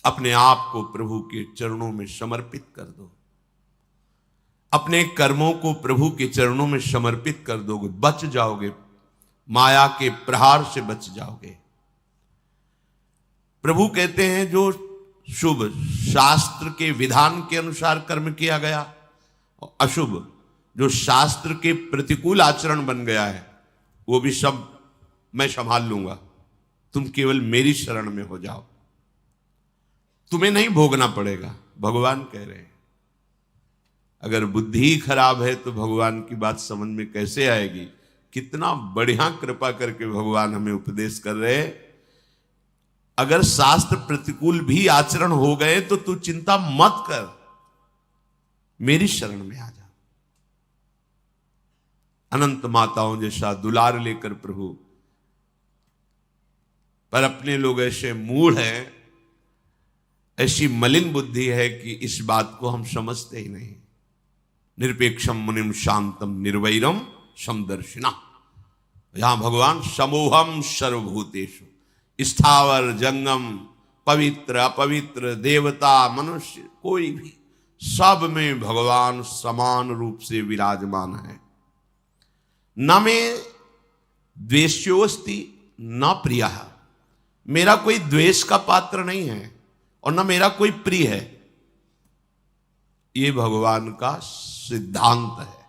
अपने आप को प्रभु के चरणों में समर्पित कर दो, अपने कर्मों को प्रभु के चरणों में समर्पित कर दोगे, बच जाओगे, माया के प्रहार से बच जाओगे। प्रभु कहते हैं जो शुभ शास्त्र के विधान के अनुसार कर्म किया गया, और अशुभ जो शास्त्र के प्रतिकूल आचरण बन गया है, वो भी सब मैं संभाल लूंगा, तुम केवल मेरी शरण में हो जाओ, तुम्हें नहीं भोगना पड़ेगा। भगवान कह रहे हैं। अगर बुद्धि ही खराब है तो भगवान की बात समझ में कैसे आएगी। कितना बढ़िया कृपा करके भगवान हमें उपदेश कर रहे हैं। अगर शास्त्र प्रतिकूल भी आचरण हो गए तो तू चिंता मत कर, मेरी शरण में आ जा। अनंत माताओं जैसा दुलार लेकर प्रभु, पर अपने लोग ऐसे मूढ़ हैं, ऐसी मलिन बुद्धि है कि इस बात को हम समझते ही नहीं। निरपेक्षम मुनिम शांतम निर्वैरम समदर्शिना, यहां भगवान समोहम सर्वभूतेषु, स्थावर जंगम, पवित्र अपवित्र, देवता मनुष्य, कोई भी, सब में भगवान समान रूप से विराजमान है। न में द्वेष्योस्ति न प्रिय, मेरा कोई द्वेष का पात्र नहीं है और न मेरा कोई प्रिय है। ये भगवान का सिद्धांत है।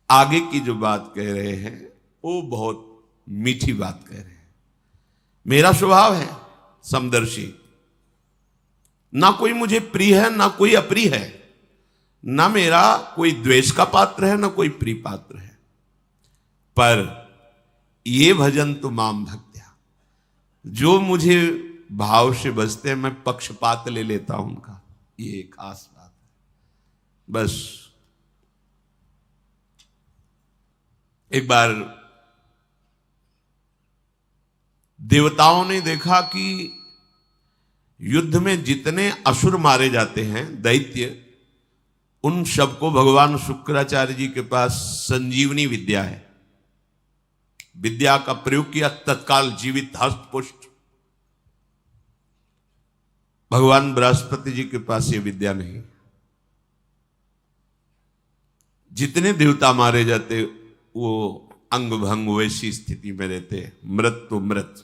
आगे की जो बात कह रहे हैं वो बहुत मीठी बात कह रहे हैं। मेरा स्वभाव है समदर्शी, ना कोई मुझे प्रिय है ना कोई अप्रिय है, ना मेरा कोई द्वेष का पात्र है ना कोई प्रिय पात्र है। पर ये भजन तो माम भक्त्या, जो मुझे भाव से बजते हैं मैं पक्षपात ले लेता हूं उनका, ये खास बात है। बस एक बार देवताओं ने देखा कि युद्ध में जितने असुर मारे जाते हैं दैत्य, उन सबको भगवान शुक्राचार्य जी के पास संजीवनी विद्या है। विद्या का प्रयोग किया, तत्काल जीवित हस्त पुष्ट। भगवान बृहस्पति जी के पास ये विद्या नहीं। जितने देवता मारे जाते वो अंग भंग वैसी स्थिति में रहते, मृत तो मृत।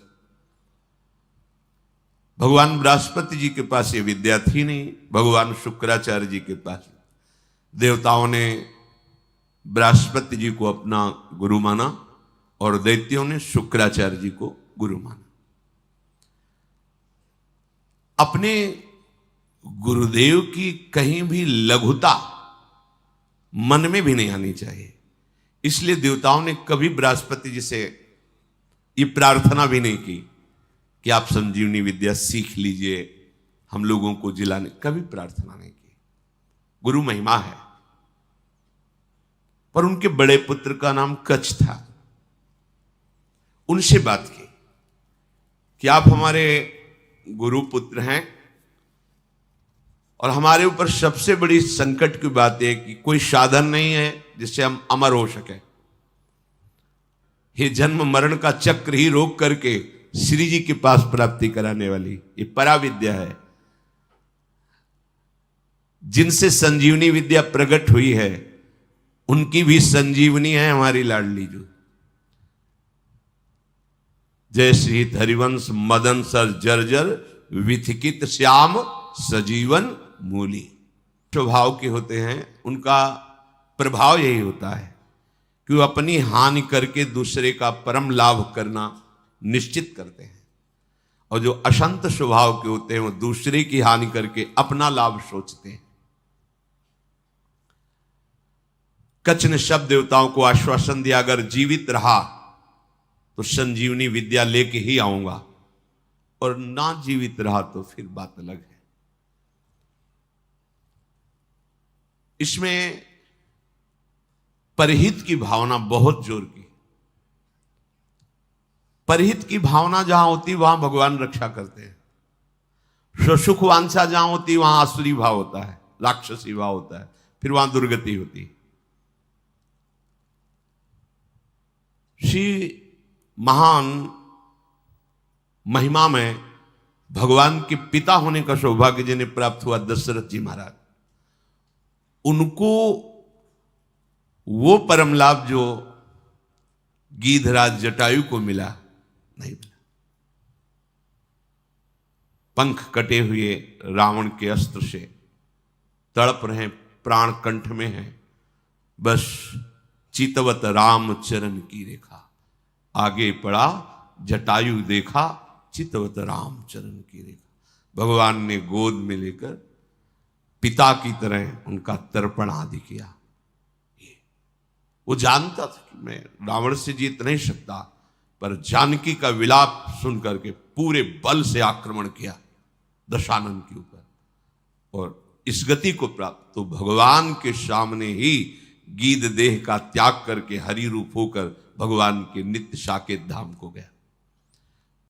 भगवान बृहस्पति जी के पास ये विद्या थी नहीं, भगवान शुक्राचार्य जी के पास। देवताओं ने बृहस्पति जी को अपना गुरु माना और दैत्यों ने शुक्राचार्य जी को गुरु माना। अपने गुरुदेव की कहीं भी लघुता मन में भी नहीं आनी चाहिए। इसलिए देवताओं ने कभी बृहस्पति जी से ये प्रार्थना भी नहीं की कि आप संजीवनी विद्या सीख लीजिए, हम लोगों को जिलाने, कभी प्रार्थना नहीं की। गुरु महिमा है। पर उनके बड़े पुत्र का नाम कच्छ था। उनसे बात की कि आप हमारे गुरु पुत्र हैं और हमारे ऊपर सबसे बड़ी संकट की बात है कि कोई साधन नहीं है जिससे हम अमर हो सके। ये जन्म मरण का चक्र ही रोक करके श्री जी के पास प्राप्ति कराने वाली ये पराविद्या है। जिनसे संजीवनी विद्या प्रकट हुई है उनकी भी संजीवनी है हमारी लाडली जो। जय श्री हरिवंश मदन सर जर्जर विथिकित श्याम सजीवन मूली। स्वभाव के होते हैं, उनका प्रभाव यही होता है कि वो अपनी हानि करके दूसरे का परम लाभ करना निश्चित करते हैं, और जो अशांत स्वभाव के होते हैं वो दूसरे की हानि करके अपना लाभ सोचते हैं। कच्छ ने सब देवताओं को आश्वासन दिया, अगर जीवित रहा तो संजीवनी विद्या लेके ही आऊंगा, और ना जीवित रहा तो फिर बात अलग है। इसमें परहित की भावना बहुत जोर की। परहित की भावना जहां होती वहां भगवान रक्षा करते हैं। स्वसुख वांछा जहां होती वहां आसुरी भाव होता है, राक्षसी भाव होता है, फिर वहां दुर्गति होती है। श्री महान महिमा में भगवान के पिता होने का सौभाग्य जिन्हें प्राप्त हुआ दशरथ जी महाराज, उनको वो परम लाभ जो गीधराज जटायु को मिला नहीं मिला। पंख कटे हुए रावण के अस्त्र से तड़प रहे, प्राण कंठ में है, बस चितवत राम चरण की रेखा, आगे पड़ा जटायु देखा चितवत राम चरण की रेखा। भगवान ने गोद में लेकर पिता की तरह उनका तर्पण आदि किया। वो जानता था कि मैं रावण से जीत नहीं सकता, पर जानकी का विलाप सुन करके पूरे बल से आक्रमण किया दशानन के ऊपर, और इस गति को प्राप्त तो भगवान के सामने ही गीध देह का त्याग करके हरि रूप होकर भगवान के नित्य साकेत धाम को गया।